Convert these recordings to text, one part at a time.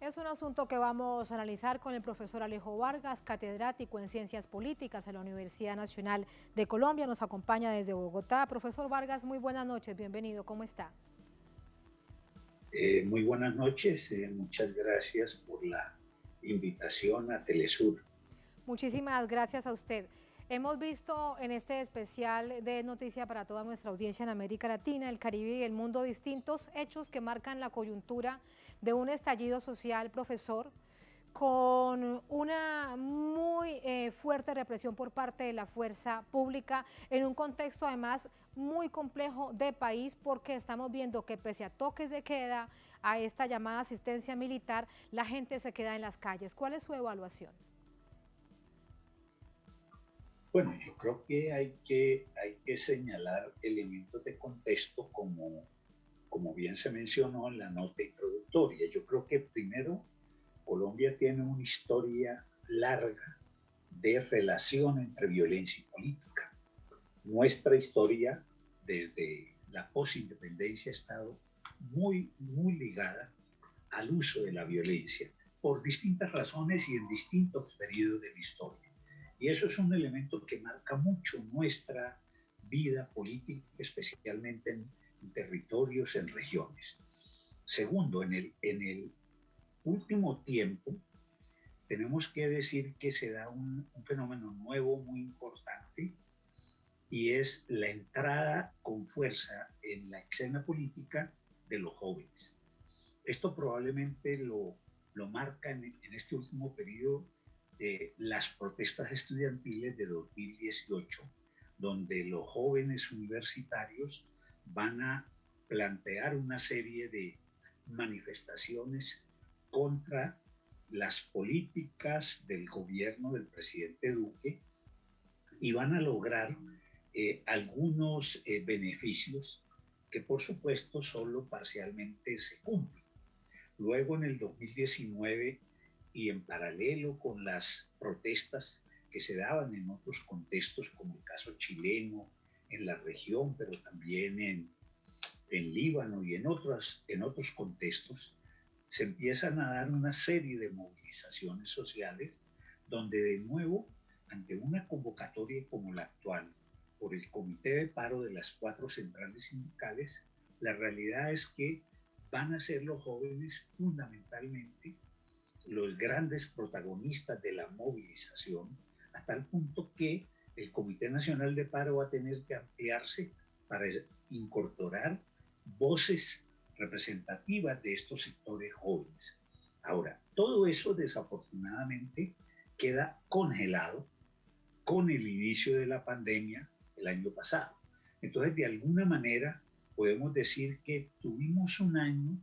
Es un asunto que vamos a analizar con el profesor Alejo Vargas, catedrático en Ciencias Políticas en la Universidad Nacional de Colombia. Nos acompaña desde Bogotá. Profesor Vargas, muy buenas noches, bienvenido, ¿cómo está? Muy buenas noches, muchas gracias por la invitación a Telesur. Muchísimas gracias a usted. Hemos visto en este especial de Noticia para toda nuestra audiencia en América Latina, el Caribe y el mundo distintos hechos que marcan la coyuntura de un estallido social, profesor, con una muy fuerte represión por parte de la fuerza pública, en un contexto además muy complejo de país, porque estamos viendo que pese a toques de queda, a esta llamada asistencia militar, la gente se queda en las calles. ¿Cuál es su evaluación? Bueno, yo creo que hay que señalar elementos de contexto como bien se mencionó en la nota introductoria. Yo creo que primero Colombia tiene una historia larga de relación entre violencia y política. Nuestra historia desde la posindependencia ha estado muy ligada al uso de la violencia por distintas razones y en distintos periodos de la historia. Y eso es un elemento que marca mucho nuestra vida política, especialmente en territorios, en regiones. Segundo, en el último tiempo, tenemos que decir que se da un fenómeno nuevo muy importante y es la entrada con fuerza en la escena política de los jóvenes. Esto probablemente lo marca en este último periodo las protestas estudiantiles de 2018, donde los jóvenes universitarios van a plantear una serie de manifestaciones contra las políticas del gobierno del presidente Duque y van a lograr algunos beneficios que por supuesto solo parcialmente se cumplen. Luego en el 2019 y en paralelo con las protestas que se daban en otros contextos como el caso chileno, en la región, pero también en Líbano y en otros contextos, se empiezan a dar una serie de movilizaciones sociales donde de nuevo, ante una convocatoria como la actual, por el Comité de Paro de las 4 centrales sindicales, la realidad es que van a ser los jóvenes fundamentalmente los grandes protagonistas de la movilización, a tal punto que el Comité Nacional de Paro va a tener que ampliarse para incorporar voces representativas de estos sectores jóvenes. Ahora, todo eso desafortunadamente queda congelado con el inicio de la pandemia el año pasado. Entonces, de alguna manera, podemos decir que tuvimos un año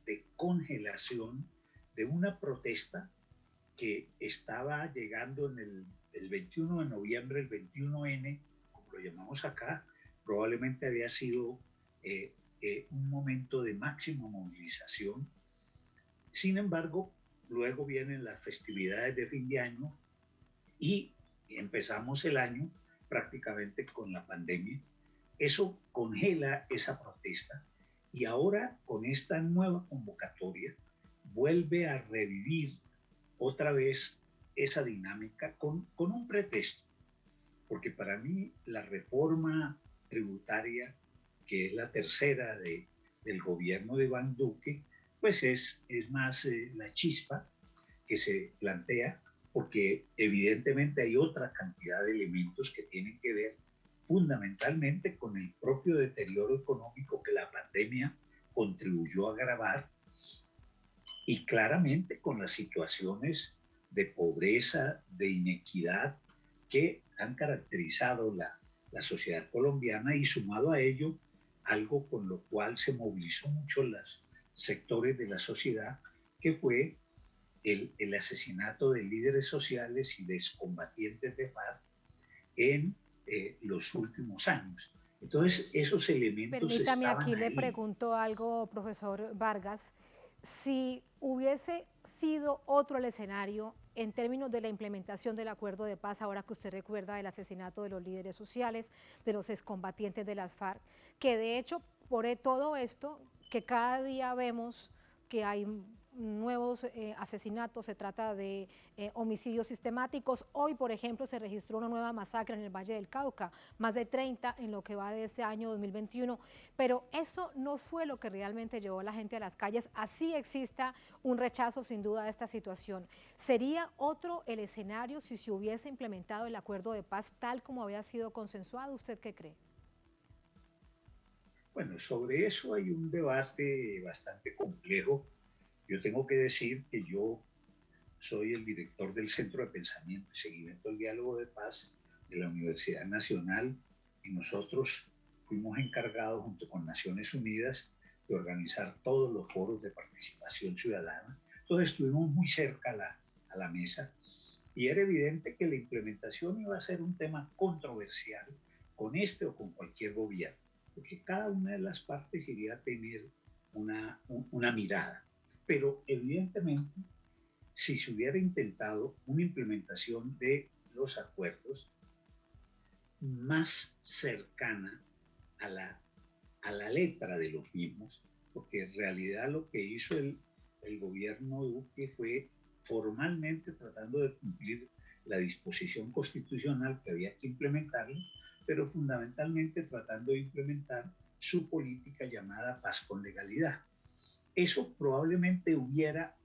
de congelación de una protesta que estaba llegando en el 21 de noviembre, el 21N, como lo llamamos acá, probablemente había sido un momento de máxima movilización. Sin embargo, luego vienen las festividades de fin de año y empezamos el año prácticamente con la pandemia. Eso congela esa protesta y ahora con esta nueva convocatoria vuelve a revivir otra vez esa dinámica con un pretexto, porque para mí la reforma tributaria, que es la tercera del gobierno de Iván Duque, pues es más la chispa que se plantea, porque evidentemente hay otra cantidad de elementos que tienen que ver fundamentalmente con el propio deterioro económico que la pandemia contribuyó a agravar y claramente con las situaciones de pobreza, de inequidad que han caracterizado la sociedad colombiana y sumado a ello algo con lo cual se movilizó mucho los sectores de la sociedad, que fue el asesinato de líderes sociales y de excombatientes de FARC en los últimos años. Entonces, esos elementos Permítame, estaban aquí le ahí. pregunto algo, profesor Vargas. Si hubiese sido otro el escenario en términos de la implementación del acuerdo de paz, ahora que usted recuerda del asesinato de los líderes sociales, de los excombatientes de las FARC, que de hecho por todo esto, que cada día vemos que hay nuevos asesinatos, se trata de homicidios sistemáticos. Hoy, por ejemplo, se registró una nueva masacre en el Valle del Cauca, más de 30 en lo que va de este año 2021, pero eso no fue lo que realmente llevó a la gente a las calles. Así exista un rechazo sin duda a esta situación. ¿Sería otro el escenario si se hubiese implementado el acuerdo de paz tal como había sido consensuado? ¿Usted qué cree? Bueno, sobre eso hay un debate bastante complejo. Yo tengo que decir que yo soy el director del Centro de Pensamiento y Seguimiento al Diálogo de Paz de la Universidad Nacional y nosotros fuimos encargados junto con Naciones Unidas de organizar todos los foros de participación ciudadana. Entonces estuvimos muy cerca a la mesa y era evidente que la implementación iba a ser un tema controversial con este o con cualquier gobierno, porque cada una de las partes iría a tener una mirada. Pero evidentemente, si se hubiera intentado una implementación de los acuerdos más cercana a la letra de los mismos, porque en realidad lo que hizo el gobierno Duque fue formalmente tratando de cumplir la disposición constitucional que había que implementarla, pero fundamentalmente tratando de implementar su política llamada paz con legalidad. Eso probablemente hubiera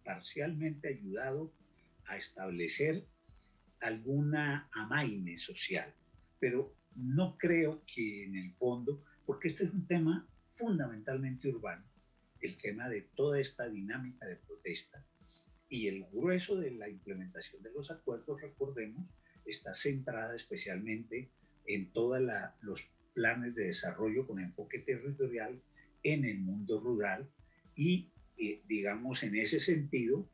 parcialmente ayudado a establecer alguna amaine social, pero no creo que en el fondo, porque este es un tema fundamentalmente urbano, el tema de toda esta dinámica de protesta y el grueso de la implementación de los acuerdos, recordemos, está centrada especialmente en todos los planes de desarrollo con enfoque territorial en el mundo rural y, digamos, en ese sentido,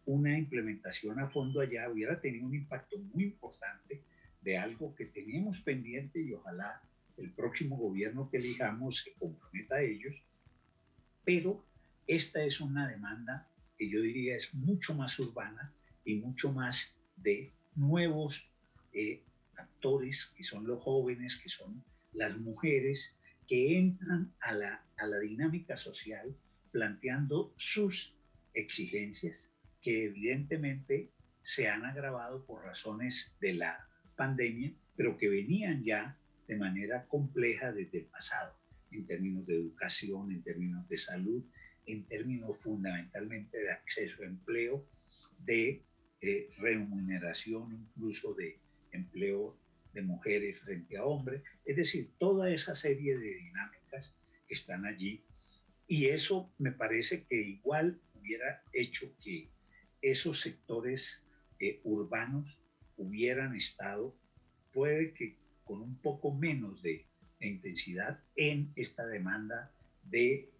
una implementación a fondo allá hubiera tenido un impacto muy importante de algo que teníamos pendiente y ojalá el próximo gobierno que elijamos se comprometa a ellos, pero esta es una demanda que yo diría es mucho más urbana y mucho más de nuevos actores, que son los jóvenes, que son las mujeres, que entran a la dinámica social planteando sus exigencias, que evidentemente se han agravado por razones de la pandemia, pero que venían ya de manera compleja desde el pasado, en términos de educación, en términos de salud, en términos fundamentalmente de acceso a empleo, de remuneración, incluso de empleo de mujeres frente a hombres, es decir, toda esa serie de dinámicas que están allí. Y eso me parece que igual hubiera hecho que esos sectores urbanos hubieran estado, puede que con un poco menos de intensidad en esta demanda de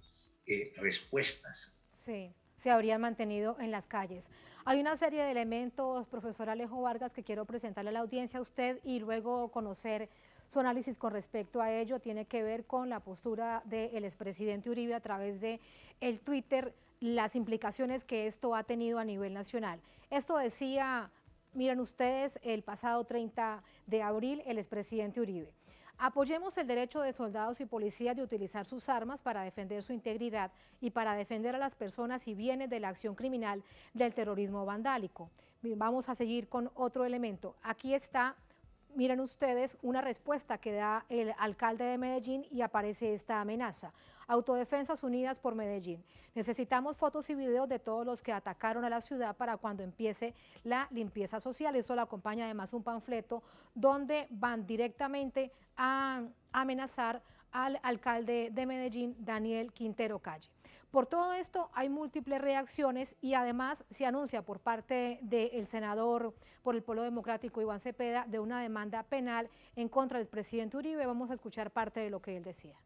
respuestas. Sí, se habrían mantenido en las calles. Hay una serie de elementos, profesor Alejo Vargas, que quiero presentarle a la audiencia a usted y luego conocer su análisis con respecto a ello. Tiene que ver con la postura del expresidente Uribe a través de el Twitter, las implicaciones que esto ha tenido a nivel nacional. Esto decía, miren ustedes, el pasado 30 de abril, el expresidente Uribe. Apoyemos el derecho de soldados y policías de utilizar sus armas para defender su integridad y para defender a las personas y bienes de la acción criminal del terrorismo vandálico. Vamos a seguir con otro elemento. Aquí está, miren ustedes, una respuesta que da el alcalde de Medellín y aparece esta amenaza. Autodefensas Unidas por Medellín. Necesitamos fotos y videos de todos los que atacaron a la ciudad para cuando empiece la limpieza social. Esto lo acompaña además un panfleto donde van directamente a amenazar al alcalde de Medellín, Daniel Quintero Calle. Por todo esto hay múltiples reacciones y además se anuncia por parte del senador por el Polo Democrático, Iván Cepeda, de una demanda penal en contra del presidente Uribe. Vamos a escuchar parte de lo que él decía.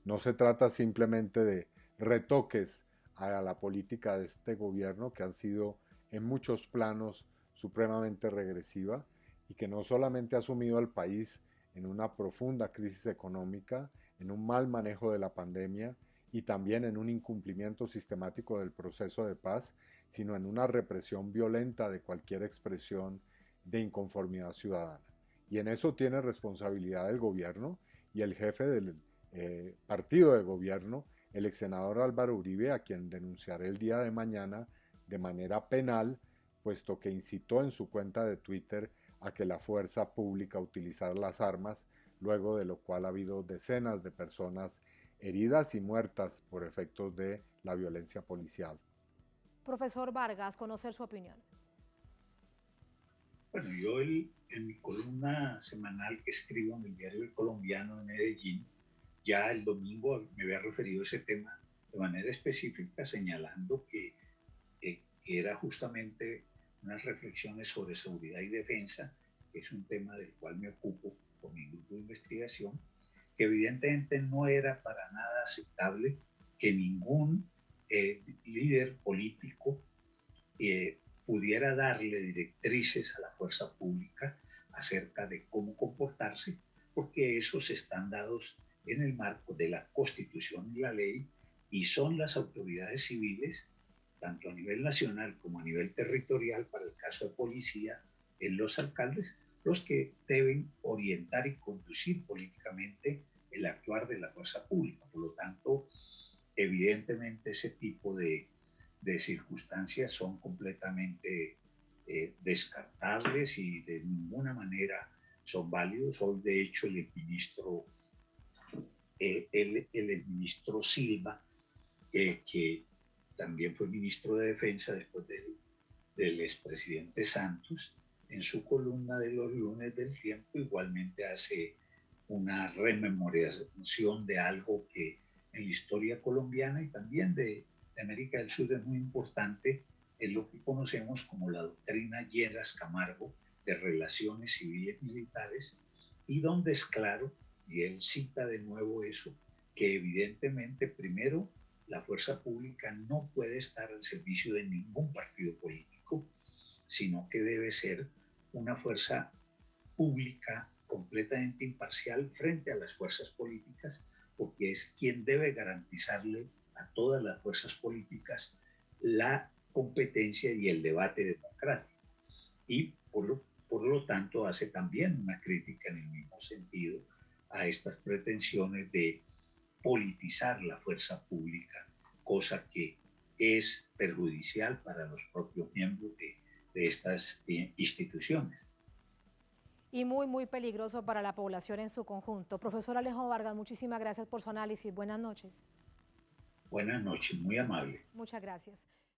No se trata simplemente de retoques a la política de este gobierno que han sido en muchos planos supremamente regresiva y que no solamente ha sumido al país en una profunda crisis económica, en un mal manejo de la pandemia y también en un incumplimiento sistemático del proceso de paz, sino en una represión violenta de cualquier expresión de inconformidad ciudadana. Y en eso tiene responsabilidad el gobierno y el jefe del partido de gobierno el ex senador Álvaro Uribe, a quien denunciaré el día de mañana de manera penal, puesto que incitó en su cuenta de Twitter a que la fuerza pública utilizara las armas, luego de lo cual ha habido decenas de personas heridas y muertas por efectos de la violencia policial. Profesor Vargas, conocer su opinión. Bueno, yo en mi columna semanal que escribo en el Diario El Colombiano de Medellín, ya el domingo me había referido a ese tema de manera específica, señalando que era justamente unas reflexiones sobre seguridad y defensa, que es un tema del cual me ocupo con mi grupo de investigación, que evidentemente no era para nada aceptable que ningún líder político pudiera darle directrices a la fuerza pública acerca de cómo comportarse, porque esos están dados en el marco de la Constitución y la ley, y son las autoridades civiles, tanto a nivel nacional como a nivel territorial, para el caso de policía, en los alcaldes, los que deben orientar y conducir políticamente el actuar de la fuerza pública. Por lo tanto, evidentemente ese tipo de circunstancias son completamente descartables y de ninguna manera son válidos. Hoy, de hecho, el ministro Silva, que también fue ministro de Defensa después del expresidente Santos, en su columna de los lunes del Tiempo igualmente hace una rememoración de algo que en la historia colombiana y también de América del Sur es muy importante, es lo que conocemos como la doctrina Lleras Camargo de relaciones civiles militares, y donde es claro, y él cita de nuevo eso, que evidentemente primero la fuerza pública no puede estar al servicio de ningún partido político, sino que debe ser una fuerza pública completamente imparcial frente a las fuerzas políticas, porque es quien debe garantizarle a todas las fuerzas políticas la competencia y el debate democrático. Y por lo tanto hace también una crítica en el mismo sentido a estas pretensiones de politizar la fuerza pública, cosa que es perjudicial para los propios miembros de estas instituciones. Y muy, muy peligroso para la población en su conjunto. Profesor Alejo Vargas, muchísimas gracias por su análisis. Buenas noches. Buenas noches, muy amable. Muchas gracias.